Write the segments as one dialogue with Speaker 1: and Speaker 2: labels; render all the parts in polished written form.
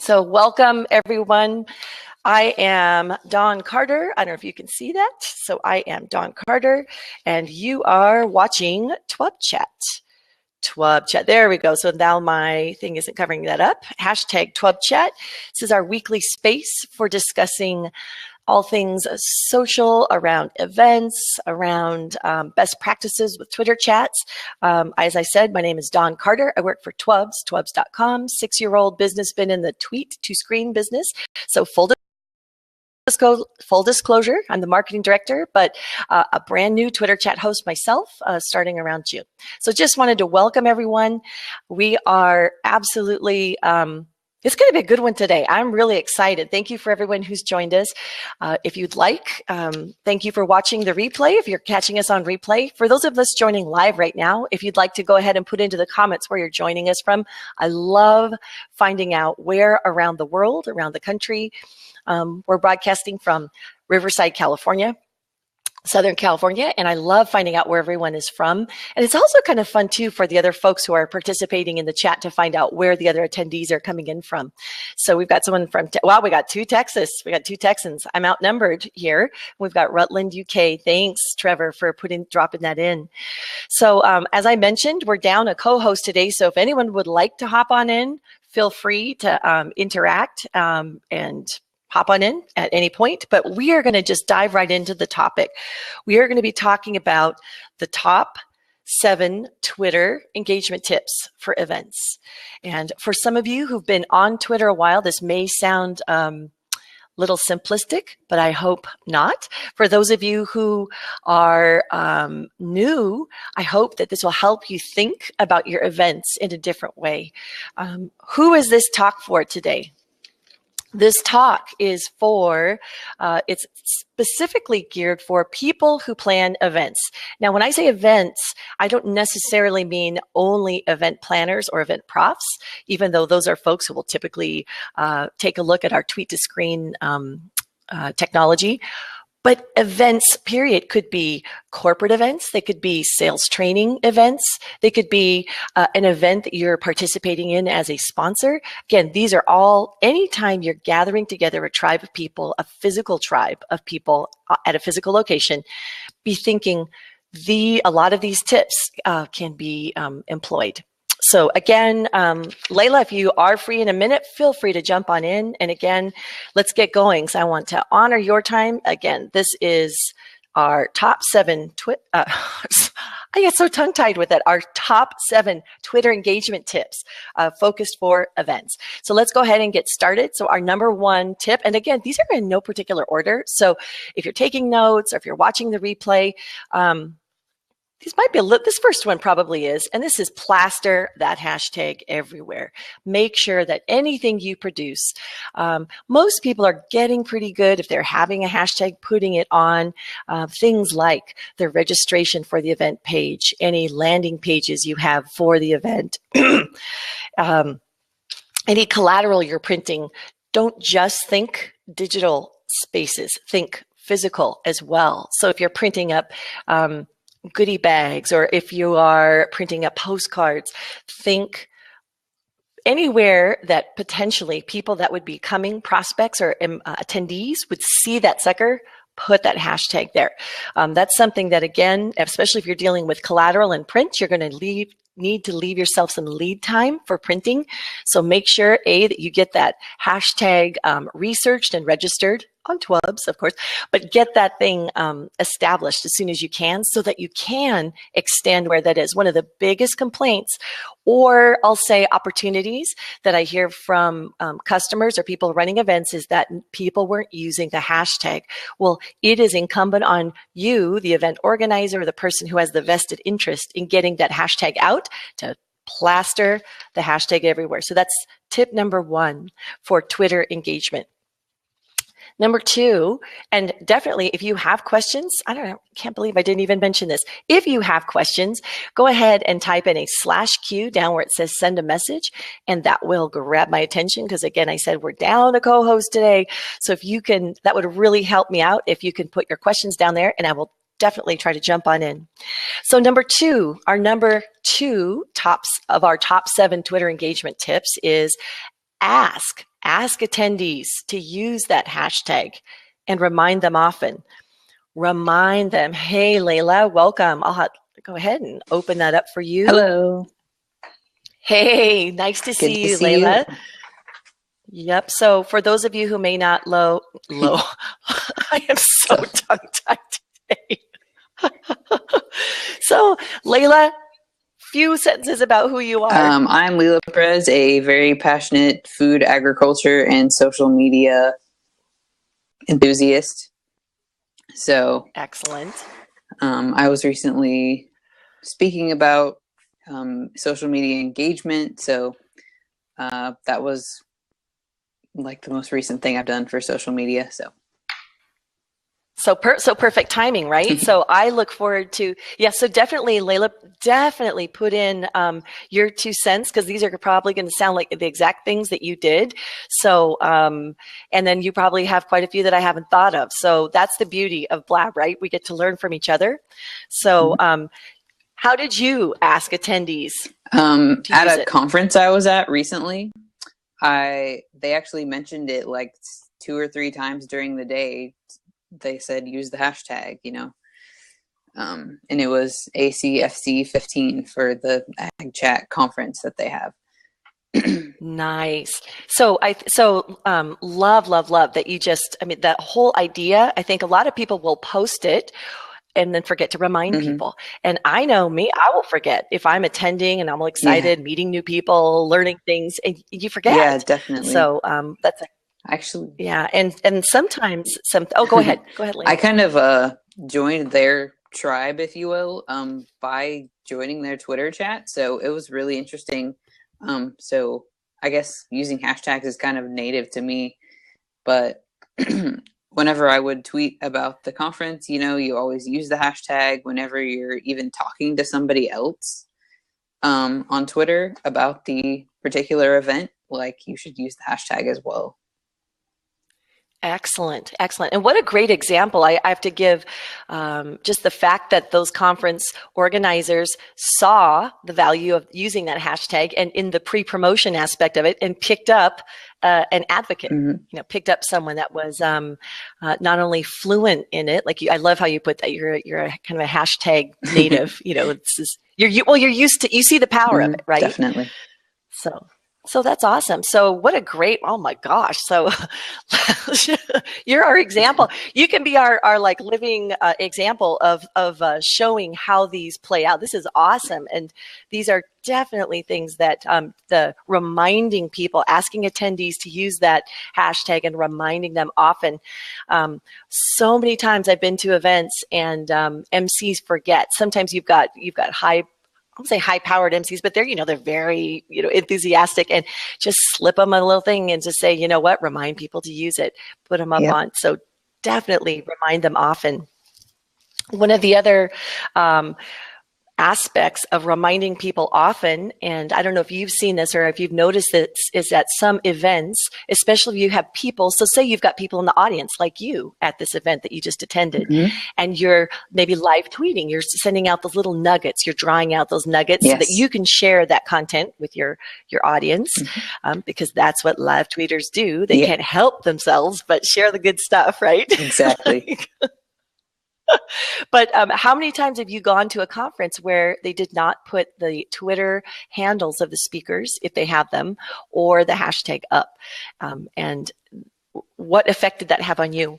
Speaker 1: So welcome everyone. I am Dawn Carter. I don't know if you can see that. So I am Dawn Carter and you are watching TWUB Chat. TWUB Chat, there we go. So now my thing isn't covering that up. Hashtag TWUB Chat. This is our weekly space for discussing all things social, around events, around best practices with Twitter chats. As I said, my name is Dawn Carter. I work for TWUBS, TWUBS.com, 6-year-old business, been in the tweet to screen business. So full disclosure, I'm the marketing director, but a brand new Twitter chat host myself, starting around June. So just wanted to welcome everyone. We are absolutely, it's going to be a good one today. I'm really excited. Thank you for everyone who's joined us. If you'd like, thank you for watching the replay. If you're catching us on replay, for those of us joining live right now, if you'd like to go ahead and put into the comments where you're joining us from. I love finding out where around the world, around the country. We're broadcasting from Riverside, California, Southern California, and I love finding out where everyone is from. And it's also kind of fun too for the other folks who are participating in the chat to find out where the other attendees are coming in from. So we've got someone from, wow, we got two Texas, we got two Texans. I'm outnumbered here. We've got Rutland, UK. Thanks, Trevor, for dropping that in. So as I mentioned, we're down a co-host today. So if anyone would like to hop on in, feel free to interact and hop on in at any point, but we are going to just dive right into the topic. We are going to be talking about the top 7 Twitter engagement tips for events. And for some of you who've been on Twitter a while, this may sound little simplistic, but I hope not. For those of you who are new, I hope that this will help you think about your events in a different way. Who is this talk for today? This talk is for, it's specifically geared for people who plan events. Now, when I say events, I don't necessarily mean only event planners or event profs, even though those are folks who will typically take a look at our tweet to screen technology. But events, period, could be corporate events. They could be sales training events. They could be an event that you're participating in as a sponsor. Again, these are all, anytime you're gathering together a tribe of people, a physical tribe of people at a physical location, be thinking a lot of these tips can be employed. So again, Layla, if you are free in a minute, feel free to jump on in. And again, let's get going. So I want to honor your time. Again, this is our top 7 I get so tongue-tied with it. Our top 7 Twitter engagement tips focused for events. So let's go ahead and get started. So our number 1 tip, and again, these are in no particular order. So if you're taking notes or if you're watching the replay, these might be this first one probably is, and this is plaster that hashtag everywhere. Make sure that anything you produce, most people are getting pretty good if they're having a hashtag, putting it on things like the registration for the event page, any landing pages you have for the event, any collateral you're printing. Don't just think digital spaces, think physical as well. So if you're printing up goodie bags, or if you are printing up postcards, think anywhere that potentially people that would be coming, prospects or attendees would see that sucker, put that hashtag there. That's something that, again, especially if you're dealing with collateral and print, you're going to need to leave yourself some lead time for printing. So make sure, that you get that hashtag researched and registered on TWUBS, of course, but get that thing established as soon as you can so that you can extend where that is. One of the biggest complaints, or I'll say opportunities that I hear from customers or people running events, is that people weren't using the hashtag. Well, it is incumbent on you, the event organizer, or the person who has the vested interest in getting that hashtag out, to plaster the hashtag everywhere. So that's tip number 1 for Twitter engagement. Number 2, and definitely if you have questions, I don't know, can't believe I didn't even mention this. If you have questions, go ahead and type in a /Q down where it says send a message, and that will grab my attention because, again, I said we're down a co-host today. So if you can, that would really help me out if you can put your questions down there, and I will definitely try to jump on in. So number 2, our number 2 tops of our top 7 Twitter engagement tips is ask ask attendees to use that hashtag and remind them often. Remind them, hey, Layla, welcome. Go ahead and open that up for you.
Speaker 2: Hello.
Speaker 1: Hey, nice to see you, Layla. Yep. So for those of you who may not I am so tongue-tied today. So, Layla, few sentences about who you are.
Speaker 2: I'm Layla Perez, a very passionate food, agriculture, and social media enthusiast. So
Speaker 1: excellent.
Speaker 2: I was recently speaking about social media engagement. So that was like the most recent thing I've done for social media. So
Speaker 1: perfect timing, right? So I look forward to, so definitely, Layla, definitely put in your 2 cents, because these are probably going to sound like the exact things that you did. So, and then you probably have quite a few that I haven't thought of. So that's the beauty of Blab, right? We get to learn from each other. So how did you ask attendees
Speaker 2: at a conference I was at recently, they actually mentioned it like 2 or 3 times during the day. They said use the hashtag, and it was ACFC 15 for the Ag Chat conference that they have.
Speaker 1: Nice. So love that you that whole idea. I think a lot of people will post it and then forget to remind people. And I know me, I will forget if I'm attending and I'm all excited, meeting new people, learning things, and you forget.
Speaker 2: Yeah, definitely.
Speaker 1: So that's
Speaker 2: actually,
Speaker 1: and sometimes go ahead, Layla.
Speaker 2: I kind of joined their tribe, if you will, by joining their Twitter chat. So it was really interesting. So I guess using hashtags is kind of native to me, but whenever I would tweet about the conference, you always use the hashtag. Whenever you're even talking to somebody else on Twitter about the particular event, like, you should use the hashtag as well.
Speaker 1: Excellent. And what a great example. I have to give just the fact that those conference organizers saw the value of using that hashtag and in the pre-promotion aspect of it, and picked up an advocate, picked up someone that was not only fluent in it, like I love how you put that you're a kind of a hashtag native, you're used to, you see the power of it, right?
Speaker 2: Definitely.
Speaker 1: So that's awesome. So what a great, oh my gosh. So you're our example. You can be our like living example of showing how these play out. This is awesome. And these are definitely things that the reminding people, asking attendees to use that hashtag and reminding them often. So many times I've been to events and MCs forget. Sometimes you've got I won't say high-powered MCs, but they're very, enthusiastic, and just slip them a little thing and just say, you know what, remind people to use it, put them up on. So definitely remind them often. One of the other aspects of reminding people often, and I don't know if you've seen this or if you've noticed this, is that some events, especially if you have people, so say you've got people in the audience like you at this event that you just attended, and you're maybe live tweeting, you're sending out those little nuggets, you're drawing out those nuggets so that you can share that content with your audience, because that's what live tweeters do. They can't help themselves but share the good stuff, right?
Speaker 2: Exactly.
Speaker 1: But how many times have you gone to a conference where they did not put the Twitter handles of the speakers, if they have them, or the hashtag up? And what effect did that have on you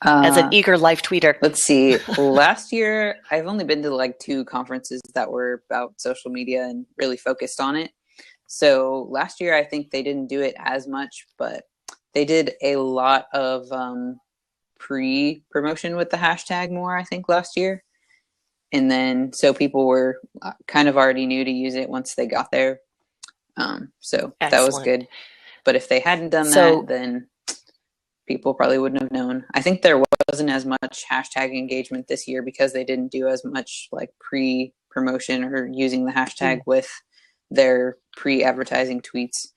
Speaker 1: as an eager live tweeter?
Speaker 2: Let's see. Last year, I've only been to like 2 conferences that were about social media and really focused on it. So last year, I think they didn't do it as much, but they did a lot of pre-promotion with the hashtag more, I think, last year. And then so people were kind of already new to use it once they got there. So Excellent. That was good. But if they hadn't done that, then people probably wouldn't have known. I think there wasn't as much hashtag engagement this year because they didn't do as much like pre-promotion or using the hashtag with their pre-advertising tweets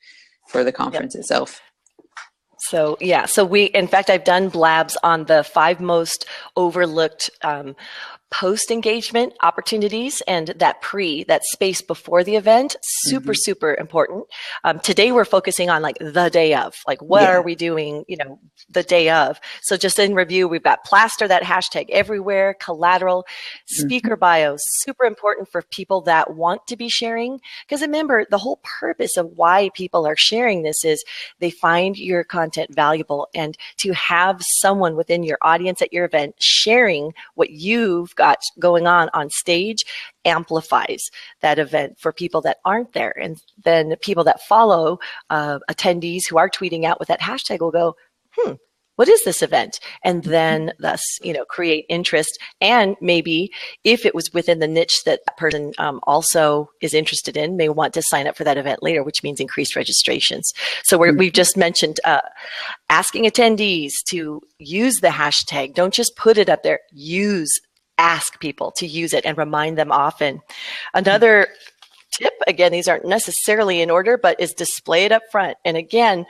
Speaker 2: for the conference itself.
Speaker 1: So in fact, I've done blabs on the 5 most overlooked post engagement opportunities and that space before the event, super important. Today we're focusing on like the day of, like what are we doing, the day of. So just in review, we've got plaster that hashtag everywhere, collateral, speaker bios, super important for people that want to be sharing. Because remember, the whole purpose of why people are sharing this is they find your content valuable, and to have someone within your audience at your event sharing what you've got going on stage amplifies that event for people that aren't there. And then people that follow attendees who are tweeting out with that hashtag will go, what is this event? And then thus, create interest. And maybe if it was within the niche that person also is interested in, may want to sign up for that event later, which means increased registrations. So we've just mentioned asking attendees to use the hashtag. Don't just put it up there. Ask people to use it and remind them often. Another tip, again, these aren't necessarily in order, but is display it up front. And again,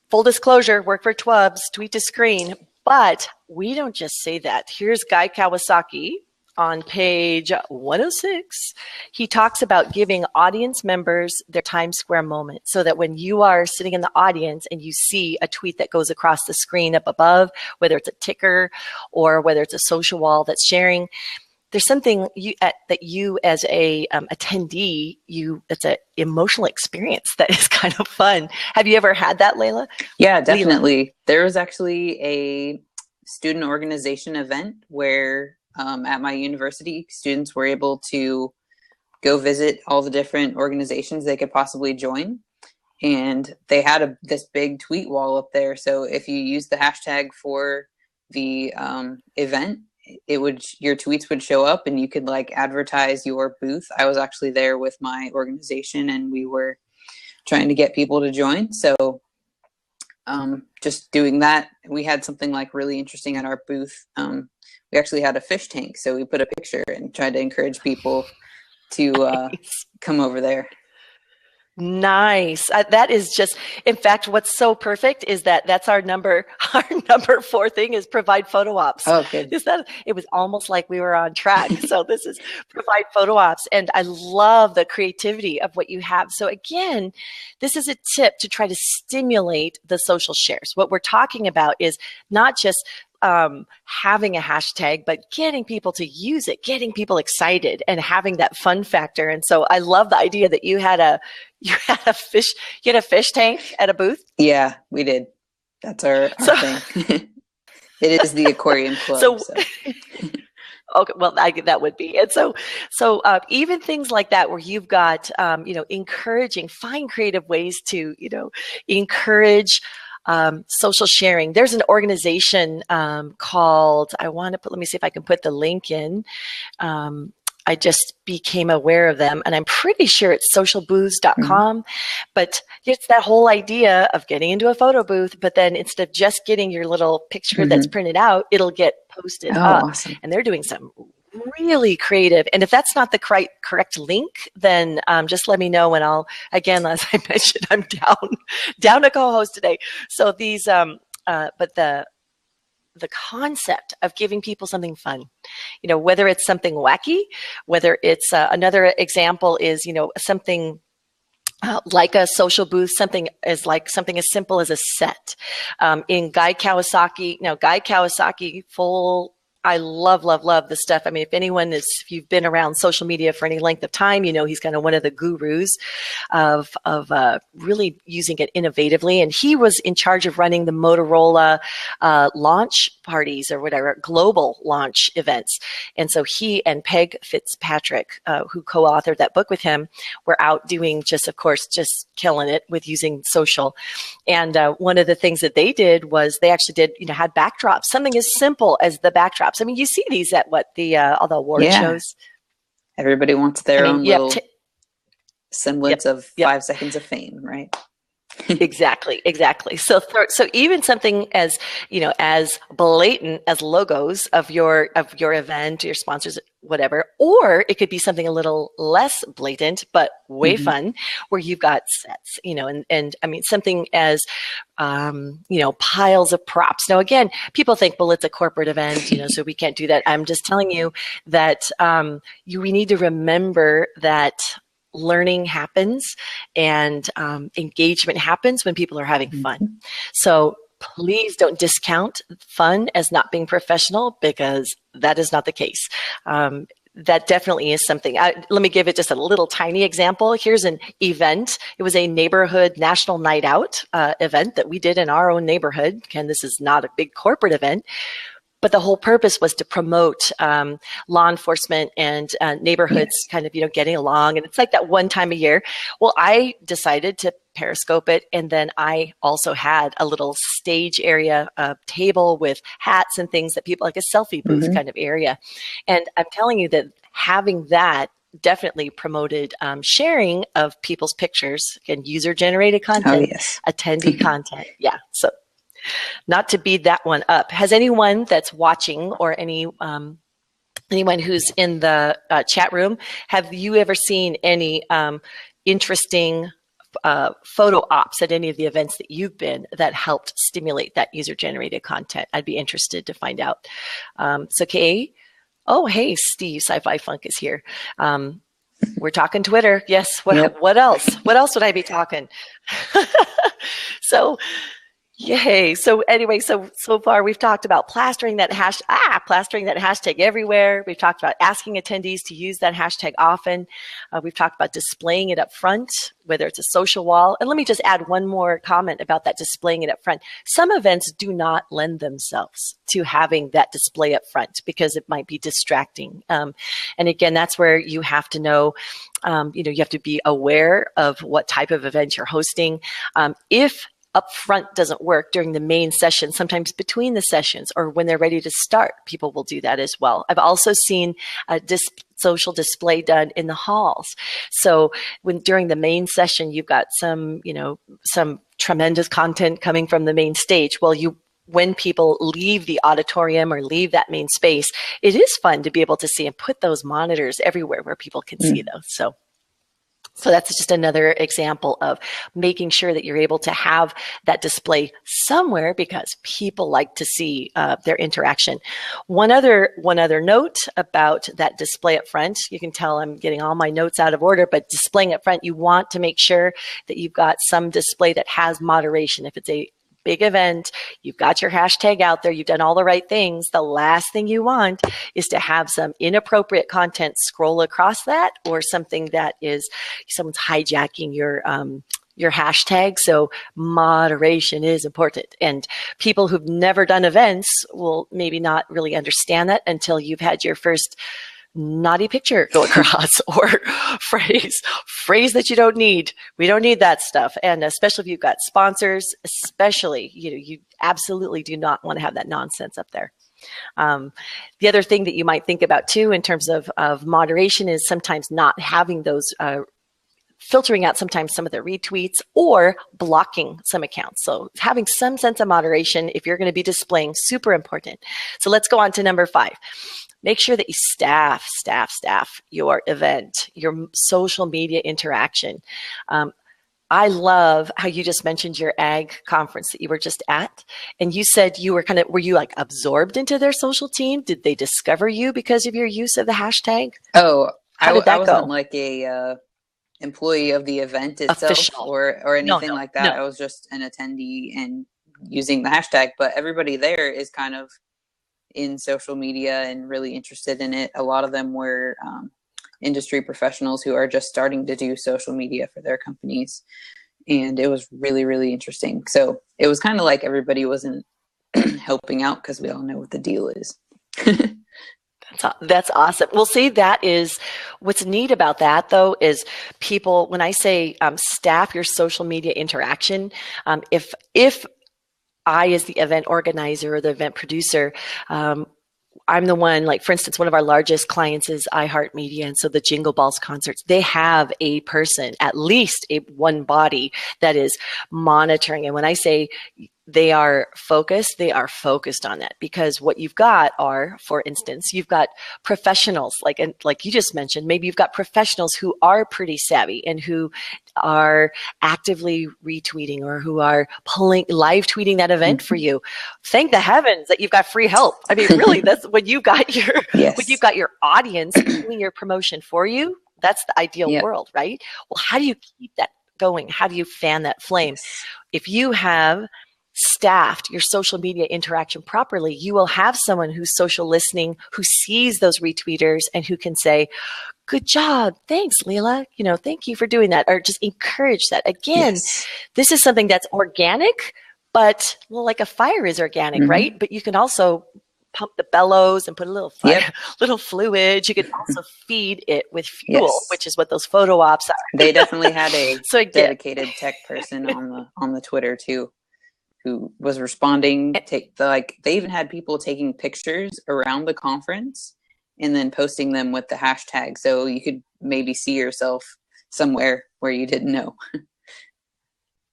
Speaker 1: full disclosure, work for TWUBS, tweet to screen, but we don't just say that. Here's Guy Kawasaki on page 106. He talks about giving audience members their Times Square moment, so that when you are sitting in the audience and you see a tweet that goes across the screen up above, whether it's a ticker or whether it's a social wall that's sharing, there's something that you as a attendee, it's an emotional experience that is kind of fun. Have you ever had that, Layla?
Speaker 2: Yeah, definitely. Layla. There was actually a student organization event where at my university, students were able to go visit all the different organizations they could possibly join. And they had this big tweet wall up there. So if you use the hashtag for the event, your tweets would show up and you could like advertise your booth. I was actually there with my organization and we were trying to get people to join. So just doing that, we had something like really interesting at our booth. We actually had a fish tank. So we put a picture and tried to encourage people to come over there.
Speaker 1: Nice. That is just, in fact, what's so perfect is that's our number 4 thing is provide photo ops.
Speaker 2: Oh, good.
Speaker 1: It was almost like we were on track. So this is provide photo ops. And I love the creativity of what you have. So again, this is a tip to try to stimulate the social shares. What we're talking about is not just having a hashtag, but getting people to use it, getting people excited and having that fun factor. And so I love the idea that you had a fish tank at a booth.
Speaker 2: Yeah, we did. That's our thing. It is the aquarium club. So.
Speaker 1: Okay, well, that would be. And so even things like that, where you've got, encouraging, find creative ways to, encourage social sharing. There's an organization called, let me see if I can put the link in. I just became aware of them, and I'm pretty sure it's socialbooths.com. But it's that whole idea of getting into a photo booth, but then instead of just getting your little picture that's printed out, it'll get posted up. Awesome. And they're doing some really creative. And if that's not the correct link, then just let me know, and I'll, again, as I mentioned, I'm down a co-host today. So these, but the concept of giving people something fun, whether it's something wacky, whether it's another example is, something like a social booth, something as simple as a set. In Guy Kawasaki, I love the stuff. I mean, if you've been around social media for any length of time, he's kind of one of the gurus of really using it innovatively. And he was in charge of running the Motorola launch parties or whatever, global launch events. And so he and Peg Fitzpatrick, who co-authored that book with him, were out doing just killing it with using social. And one of the things that they did was they actually had backdrops, something as simple as the backdrops. I mean, you see these at all the award shows.
Speaker 2: Everybody wants their own little semblance of 5 seconds of fame, right?
Speaker 1: Exactly. So even something as as blatant as logos of your event, your sponsors whatever, or it could be something a little less blatant, but way fun, where you've got sets, and I mean, something as, piles of props. Now, again, people think, well, it's a corporate event, so we can't do that. I'm just telling you that we need to remember that learning happens and engagement happens when people are having fun. So please don't discount fun as not being professional, because that is not the case. That definitely is something. Let me give it just a little tiny example. Here's an event. It was a neighborhood national night out event that we did in our own neighborhood. Again, this is not a big corporate event, but the whole purpose was to promote law enforcement and neighborhoods kind of, getting along. And it's like that one time a year. Well, I decided to Periscope it. And then I also had a little stage area table with hats and things that people, like a selfie booth kind of area. And I'm telling you that having that definitely promoted sharing of people's pictures and user-generated content, attendee content. Yeah. So not to beat that one up. Has anyone that's watching or anyone who's in the chat room, have you ever seen any interesting photo ops at any of the events that you've been that helped stimulate that user-generated content? I'd be interested to find out. So Kay, oh, hey, Steve, Sci-Fi Funk is here. We're talking Twitter. Yes. What else? What else would I be talking? So, yay. So anyway, so far we've talked about plastering that hashtag everywhere. We've talked about asking attendees to use that hashtag often. We've talked about displaying it up front, whether it's a social wall. And let me just add one more comment about that displaying it up front. Some events do not lend themselves to having that display up front because it might be distracting. And again, that's where you have to know, you have to be aware of what type of event you're hosting. If up front doesn't work during the main session, sometimes between the sessions or when they're ready to start, people will do that as well. I've also seen a social display done in the halls. So when during the main session, you've got some tremendous content coming from the main stage. Well, when people leave the auditorium or leave that main space, it is fun to be able to see and put those monitors everywhere where people can see those. So that's just another example of making sure that you're able to have that display somewhere because people like to see their interaction. One other note about that display up front, you can tell I'm getting all my notes out of order, but displaying up front, you want to make sure that you've got some display that has moderation. If it's a big event, you've got your hashtag out there, you've done all the right things. The last thing you want is to have some inappropriate content scroll across that or something that is someone's hijacking your hashtag. So moderation is important. And people who've never done events will maybe not really understand that until you've had your first naughty picture go across or phrase that you don't need. We don't need that stuff. And especially if you've got sponsors, especially, you absolutely do not want to have that nonsense up there. The other thing that you might think about too, in terms of moderation, is sometimes not having those, filtering out sometimes some of the retweets or blocking some accounts. So having some sense of moderation, if you're going to be displaying, super important. So let's go on to number 5. Make sure that you staff your event, your social media interaction. I love how you just mentioned your ag conference that you were just at. And you said you were were you like absorbed into their social team? Did they discover you because of your use of the hashtag?
Speaker 2: Oh,
Speaker 1: how did that go?
Speaker 2: I wasn't like a employee of the event itself. Official. or anything like that. No. I was just an attendee and using the hashtag, but everybody there is kind of in social media and really interested in it. A lot of them were industry professionals who are just starting to do social media for their companies. And it was really, really interesting. So it was kind of like everybody wasn't helping out because we all know what the deal is.
Speaker 1: That's awesome. Well, see, that is what's neat about that, though, is people, when I say staff your social media interaction, if I, as the event organizer or the event producer, I'm the one, like, for instance, one of our largest clients is iHeartMedia. And so the Jingle Balls concerts, they have a person, at least one body that is monitoring. And when I say they are focused on that, because what you've got are, for instance, you've got professionals like you just mentioned, maybe you've got professionals who are pretty savvy and who are actively retweeting or who are live tweeting that event for you. Thank the heavens that you've got free help. I mean, really, that's when you've got your audience doing your promotion for you. That's the ideal world, right? Well, how do you keep that going? How do you fan that flame? If you have staffed your social media interaction properly, you will have someone who's social listening, who sees those retweeters and who can say, good job, thanks, Leela, thank you for doing that, or just encourage that. Again, this is something that's organic, but like a fire is organic, right? But you can also pump the bellows and put a little fire, little fluid. You can also feed it with fuel, which is what those photo ops are.
Speaker 2: They definitely had a dedicated tech person on the Twitter too, who was responding. They even had people taking pictures around the conference and then posting them with the hashtag, so you could maybe see yourself somewhere where you didn't know.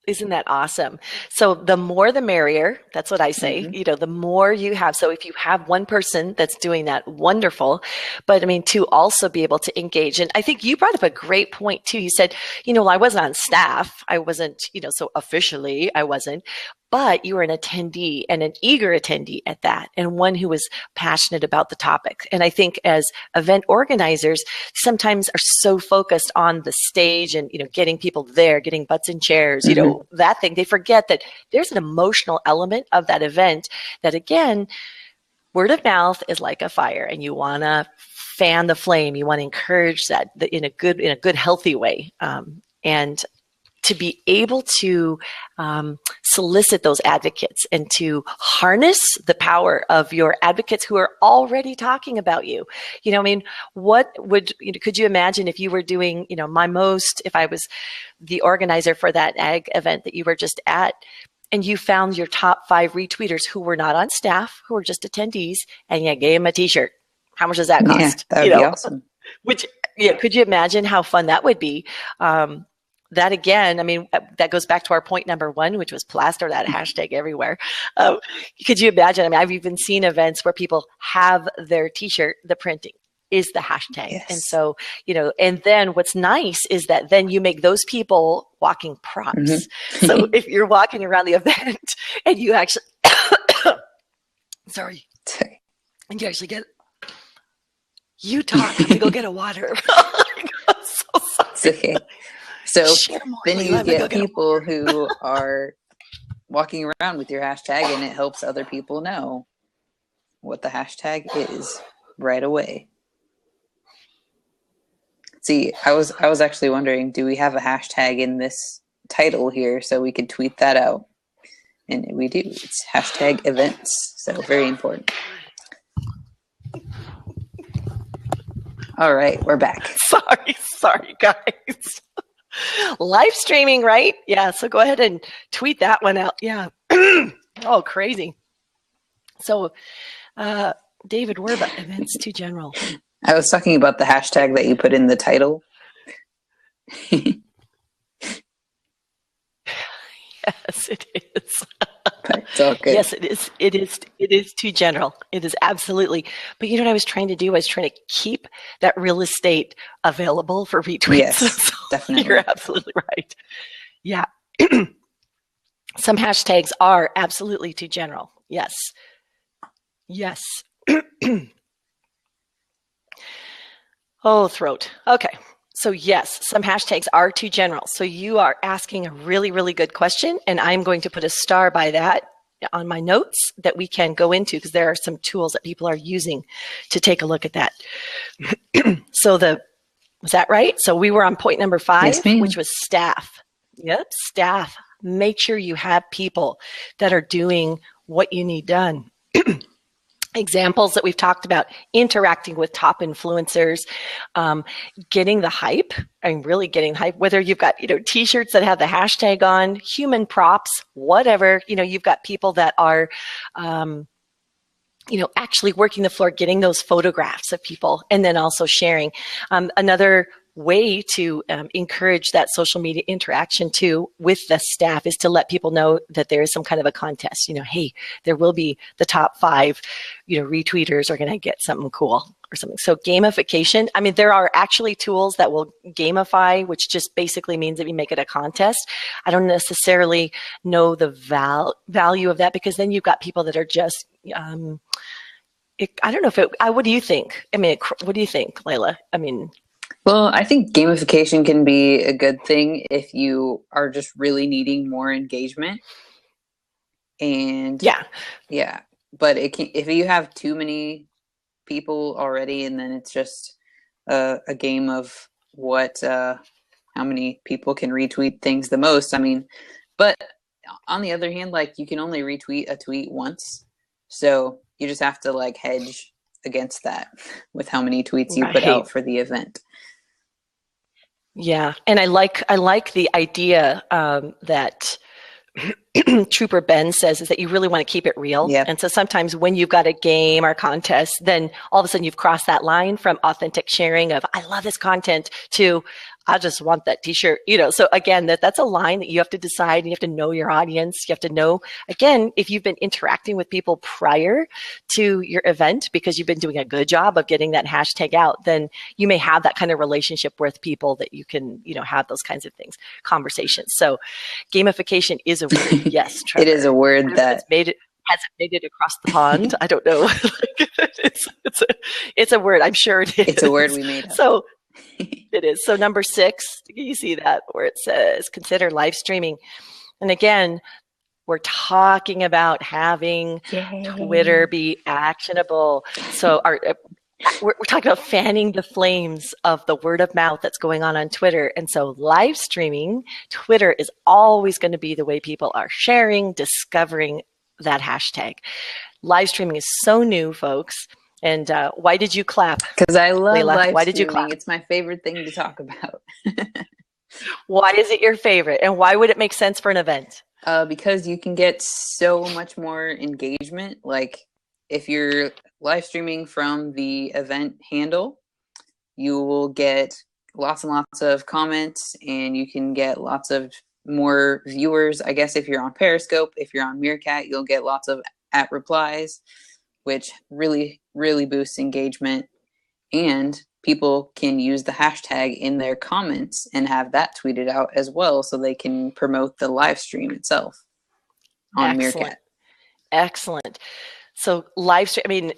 Speaker 1: Isn't that awesome? So the more the merrier. That's what I say. The more you have. So if you have one person that's doing that, wonderful. But I mean, to also be able to engage. And I think you brought up a great point too. You said, well, I wasn't on staff. I wasn't, so officially I wasn't. But you were an attendee, and an eager attendee at that, and one who was passionate about the topic. And I think as event organizers, sometimes are so focused on the stage and, getting people there, getting butts in chairs, that thing. They forget that there's an emotional element of that event that, again, word of mouth is like a fire, and you want to fan the flame. You want to encourage that in a good, healthy way. And to be able to solicit those advocates and to harness the power of your advocates who are already talking about you. Could you imagine if you were doing, if I was the organizer for that ag event that you were just at, and you found your top 5 retweeters who were not on staff, who were just attendees, and you gave them a t-shirt. How much does that cost?
Speaker 2: Yeah, that would be awesome.
Speaker 1: Could you imagine how fun that would be? That again, I mean, that goes back to our point number 1, which was plaster that hashtag everywhere. Could you imagine? I mean, I've even seen events where people have their t-shirt, the printing is the hashtag.
Speaker 2: Yes.
Speaker 1: And so, and then what's nice is that then you make those people walking props. So if you're walking around the event and you actually, and you actually you talk, I'm going to go get a water. I'm so sorry.
Speaker 2: It's okay. So then you get people who are walking around with your hashtag, and it helps other people know what the hashtag is right away. See, I was actually wondering, do we have a hashtag in this title here so we could tweet that out? And we do. It's hashtag events. So very important. All right, we're back.
Speaker 1: Sorry, guys. Live streaming, right? Yeah, so go ahead and tweet that one out. Yeah. Oh, crazy. So, David, we're about events too general.
Speaker 2: I was talking about the hashtag that you put in the title.
Speaker 1: Yes, it is.
Speaker 2: It's all good.
Speaker 1: Yes, it is. It is too general. It is absolutely. But you know what I was trying to do? I was trying to keep that real estate available for retweets.
Speaker 2: Yes,
Speaker 1: so
Speaker 2: definitely.
Speaker 1: You're absolutely right. Yeah. Some hashtags are absolutely too general. Yes. Yes. Oh, throat. Okay. So yes, some hashtags are too general. So you are asking a really, really good question, and I'm going to put a star by that on my notes that we can go into, because there are some tools that people are using to take a look at that. So was that right? So we were on point number 5,
Speaker 2: yes,
Speaker 1: which was staff. Yep, staff. Make sure you have people that are doing what you need done. Examples that we've talked about: interacting with top influencers, getting the hype, and really getting hype, whether you've got, t-shirts that have the hashtag on, human props, whatever, you've got people that are, actually working the floor, getting those photographs of people, and then also sharing. Another way to encourage that social media interaction too with the staff is to let people know that there is some kind of a contest. Hey, there will be the top 5, retweeters are going to get something cool or something. So gamification, I mean, there are actually tools that will gamify, which just basically means that you make it a contest. I don't necessarily know the value of that, because then you've got people that are just, I don't know if what do you think? I mean, what do you think, Layla? I mean,
Speaker 2: well, I think gamification can be a good thing if you are just really needing more engagement. And yeah, but it can, if you have too many people already, and then it's just a game of how many people can retweet things the most. I mean, but on the other hand, like, you can only retweet a tweet once, so you just have to like hedge against that with how many tweets you put out for the event.
Speaker 1: Yeah, and I like the idea that Trooper Ben says, is that you really want to keep it real.
Speaker 2: Yep.
Speaker 1: And so sometimes when you've got a game or contest, then all of a sudden you've crossed that line from authentic sharing of, I love this content, to, I just want that t-shirt, So again, that's a line that you have to decide, and you have to know your audience. You have to know, again, if you've been interacting with people prior to your event because you've been doing a good job of getting that hashtag out, then you may have that kind of relationship with people that you can, have those kinds of things, conversations. So gamification is a word. Yes, Trevor.
Speaker 2: It is a word that
Speaker 1: hasn't made it across the pond. I don't know. It's a word. I'm sure it is.
Speaker 2: It's a word we made up.
Speaker 1: So it is. So number 6, you see that where it says consider live streaming. And again, we're talking about having Twitter be actionable. So we're talking about fanning the flames of the word of mouth that's going on Twitter. And so live streaming, Twitter is always going to be the way people are sharing, discovering that hashtag. Live streaming is so new, folks. And why did you clap?
Speaker 2: Because I love
Speaker 1: Layla,
Speaker 2: live
Speaker 1: why did you
Speaker 2: streaming.
Speaker 1: clap?
Speaker 2: It's my favorite thing to talk about.
Speaker 1: Why is it your favorite? And why would it make sense for an event?
Speaker 2: Because you can get so much more engagement. Like, if you're live streaming from the event handle, you will get lots and lots of comments, and you can get lots of more viewers. I guess if you're on Periscope, if you're on Meerkat, you'll get lots of @replies, which really, really boosts engagement. And people can use the hashtag in their comments and have that tweeted out as well, so they can promote the live stream itself on Meerkat.
Speaker 1: Excellent. So live stream, I mean,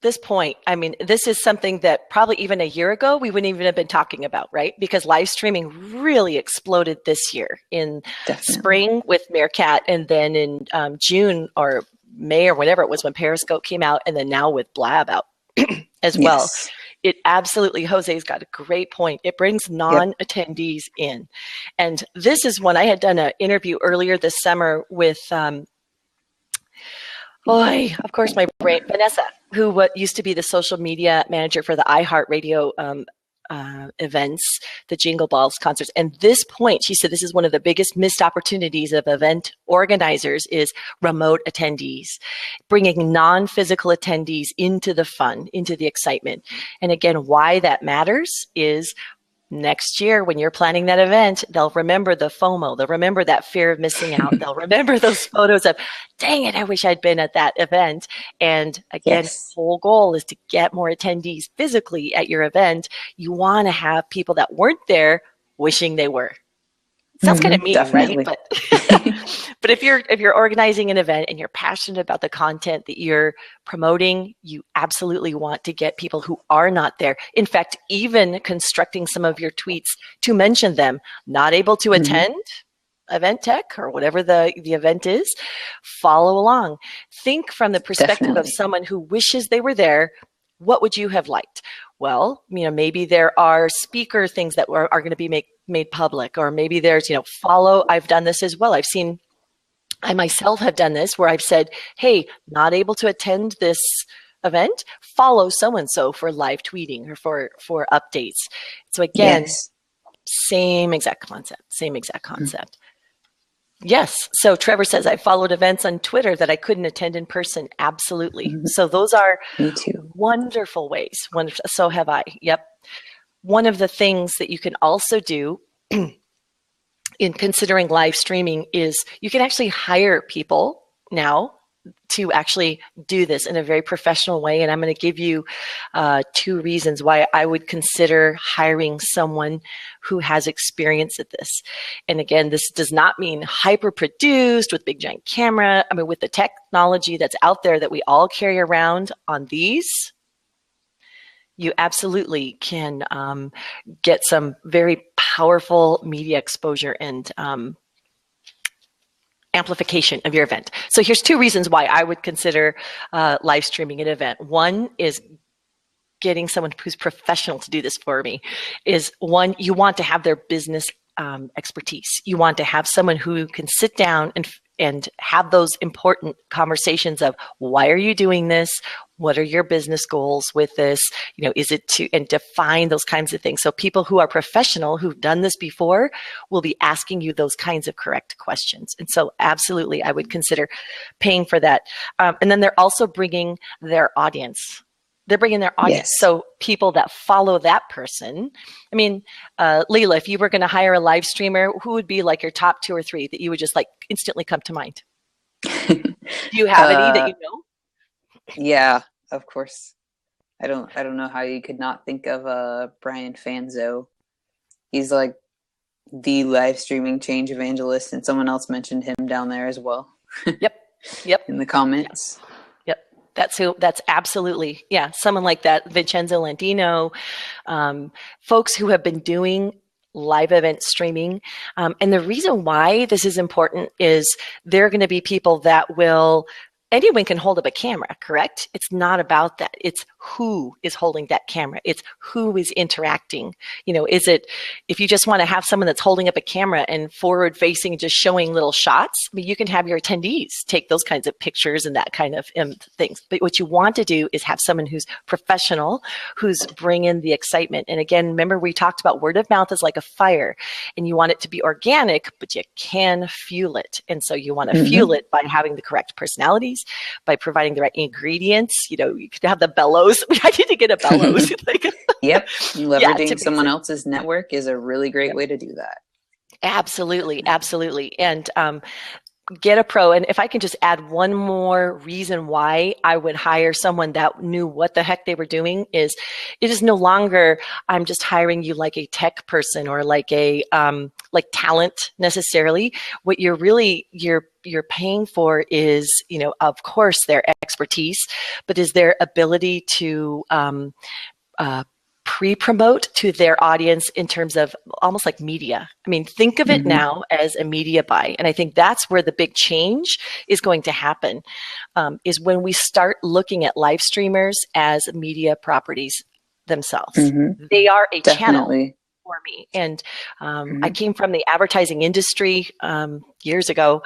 Speaker 1: this point, I mean, this is something that probably even a year ago, we wouldn't even have been talking about, right? Because live streaming really exploded this year in spring with Meerkat, and then in June or May or whatever it was when Periscope came out, and then now with Blab out as well.
Speaker 2: Yes.
Speaker 1: It absolutely, Jose's got a great point. It brings non-attendees in. And this is when I had done an interview earlier this summer with, of course, my brain, Vanessa, who used to be the social media manager for the iHeartRadio events, the Jingle Balls concerts. And this point, she said, this is one of the biggest missed opportunities of event organizers is remote attendees, bringing non-physical attendees into the fun, into the excitement. And again, why that matters is next year, when you're planning that event, they'll remember the FOMO. They'll remember that fear of missing out. They'll remember those photos of, dang it, I wish I'd been at that event. And again, the whole goal is to get more attendees physically at your event. You want to have people that weren't there wishing they were. Sounds kind of mean,
Speaker 2: definitely.
Speaker 1: Right? But if you're organizing an event and you're passionate about the content that you're promoting, you absolutely want to get people who are not there. In fact, even constructing some of your tweets to mention them, not able to attend Event Tech or whatever the event is, follow along. Think from the perspective of someone who wishes they were there. What would you have liked? Well, maybe there are speaker things that are going to be made public, or maybe there's, follow. I've done this as well. I myself have done this where I've said, hey, not able to attend this event, follow so-and-so for live tweeting or for updates. So again, same exact concept. Yes. So Trevor says, I followed events on Twitter that I couldn't attend in person. Absolutely. So those are
Speaker 2: Me too.
Speaker 1: Wonderful ways. So have I. Yep. one of the things that you can also do in considering live streaming is you can actually hire people now to actually do this in a very professional way. And I'm going to give you 2 reasons why I would consider hiring someone who has experience at this. And again, this does not mean hyper produced with big giant camera. I mean, with the technology that's out there that we all carry around on these, you absolutely can get some very powerful media exposure and amplification of your event. So here's 2 reasons why I would consider live streaming an event. One is getting someone who's professional to do this for me. Is one, you want to have their business expertise. You want to have someone who can sit down and have those important conversations of why are you doing this? What are your business goals with this? Is it to, and define those kinds of things. So people who are professional, who've done this before, will be asking you those kinds of correct questions. And so absolutely, I would consider paying for that. And then they're also bringing their audience. They're bringing their audience.
Speaker 2: Yes.
Speaker 1: So people that follow that person. I mean, Leila, if you were going to hire a live streamer, who would be like your top 2 or 3 that you would just like instantly come to mind? Do you have any that you know?
Speaker 2: Yeah, of course. I don't know how you could not think of Brian Fanzo. He's like the live streaming change evangelist, and someone else mentioned him down there as well.
Speaker 1: Yep.
Speaker 2: In the comments.
Speaker 1: Yep. That's absolutely, yeah, someone like that, Vincenzo Landino, folks who have been doing live event streaming. And the reason why this is important is there are going to be people that will, anyone can hold up a camera, correct? It's not about that. It's who is holding that camera. It's who is interacting. Is it, if you just want to have someone that's holding up a camera and forward facing, just showing little shots, I mean, you can have your attendees take those kinds of pictures and that kind of things. But what you want to do is have someone who's professional, who's bringing the excitement. And again, remember we talked about word of mouth is like a fire, and you want it to be organic, but you can fuel it. And so you want to fuel it by having the correct personalities, by providing the right ingredients. You could have the bellows. I need to get a bellows.
Speaker 2: Yep. Leveraging someone else's network is a really great way to do that.
Speaker 1: Absolutely. And get a pro. And if I can just add one more reason why I would hire someone that knew what the heck they were doing is it is no longer, I'm just hiring you like a tech person or like a, like talent necessarily. What you're really, you're paying for is, of course, their expertise, but is their ability to, pre-promote to their audience in terms of almost like media. I mean, think of it now as a media buy. And I think that's where the big change is going to happen, is when we start looking at live streamers as media properties themselves. They are a channel for me. And I came from the advertising industry years ago.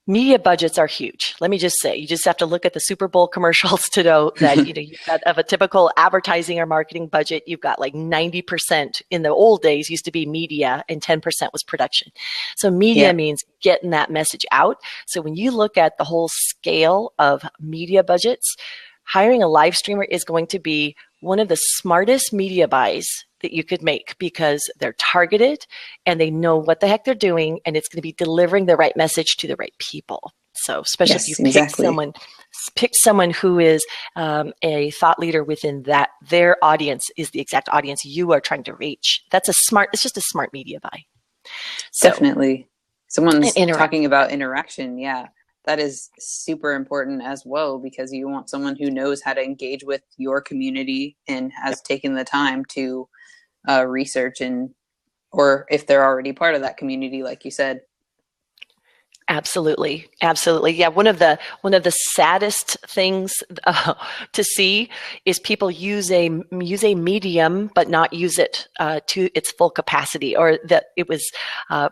Speaker 1: Media budgets are huge. Let me just say, you just have to look at the Super Bowl commercials to know that, you've got of a typical advertising or marketing budget, you've got like 90% in the old days used to be media and 10% was production. So media means getting that message out. So when you look at the whole scale of media budgets, hiring a live streamer is going to be one of the smartest media buys that you could make because they're targeted and they know what the heck they're doing, and it's going to be delivering the right message to the right people. So especially if you pick someone who is a thought leader within that, their audience is the exact audience you are trying to reach. It's just a smart media buy. So,
Speaker 2: definitely. Someone's talking about interaction. Yeah. That is super important as well, because you want someone who knows how to engage with your community and has taken the time to research or if they're already part of that community, like you said.
Speaker 1: Absolutely. Yeah. One of the saddest things to see is people use a medium, but not use it to its full capacity. Or that it was,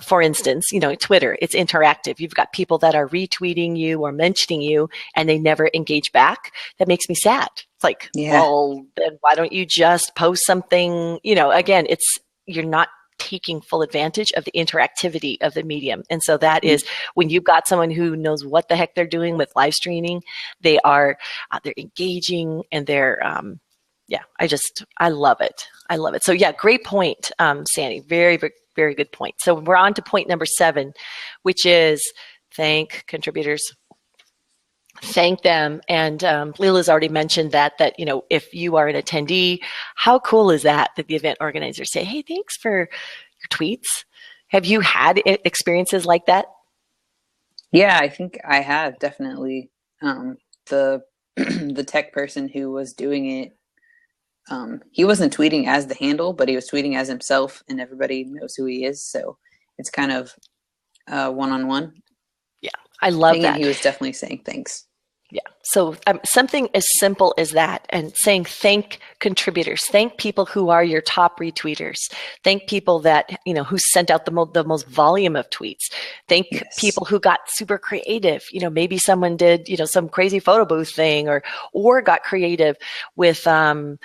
Speaker 1: for instance, Twitter, it's interactive. You've got people that are retweeting you or mentioning you and they never engage back. That makes me sad. It's like, well, then why don't you just post something? Again, you're not taking full advantage of the interactivity of the medium. And so that is when you've got someone who knows what the heck they're doing with live streaming, they're engaging and they're Yeah, I love it. I love it. So yeah, great point, Sandy. Very, very, very good point. So we're on to point number 7, which is thank contributors. Thank them. And Leela's already mentioned that, if you are an attendee, how cool is that the event organizers say, hey, thanks for your tweets. Have you had experiences like that?
Speaker 2: Yeah, I think I have definitely. The the tech person who was doing it, he wasn't tweeting as the handle, but he was tweeting as himself, and everybody knows who he is. So it's kind of one-on-one
Speaker 1: Yeah, I love
Speaker 2: thing,
Speaker 1: that.
Speaker 2: and he was definitely saying thanks.
Speaker 1: Yeah. So something as simple as that, and saying thank contributors, thank people who are your top retweeters, thank people that, who sent out the most volume of tweets, thank people who got super creative. Maybe someone did, some crazy photo booth thing or got creative with, another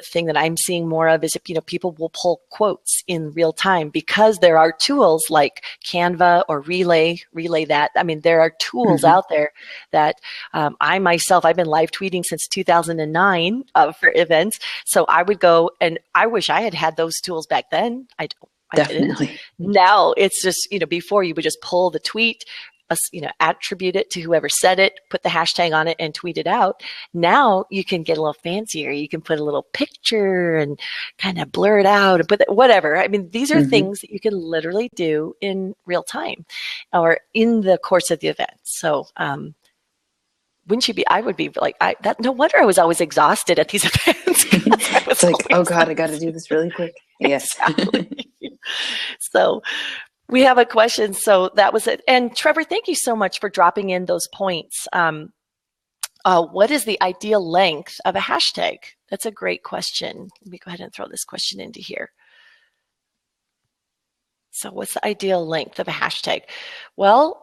Speaker 1: thing that I'm seeing more of is, people will pull quotes in real time because there are tools like Canva or Relay that. I mean, there are tools out there that I myself, I've been live tweeting since 2009 for events. So I would go, and I wish I had those tools back then. I
Speaker 2: Definitely
Speaker 1: didn't. Now it's just, before you would just pull the tweet, attribute it to whoever said it, put the hashtag on it and tweet it out. Now you can get a little fancier. You can put a little picture and kind of blur it out and put whatever. I mean, these are things that you can literally do in real time or in the course of the event. So, wouldn't you be? I would be like, no wonder I was always exhausted at these events.
Speaker 2: It's like, oh God, I got to do this really quick. Yes.
Speaker 1: Exactly. So we have a question. So that was it. And Trevor, thank you so much for dropping in those points. What is the ideal length of a hashtag? That's a great question. Let me go ahead and throw this question into here. So what's the ideal length of a hashtag? Well,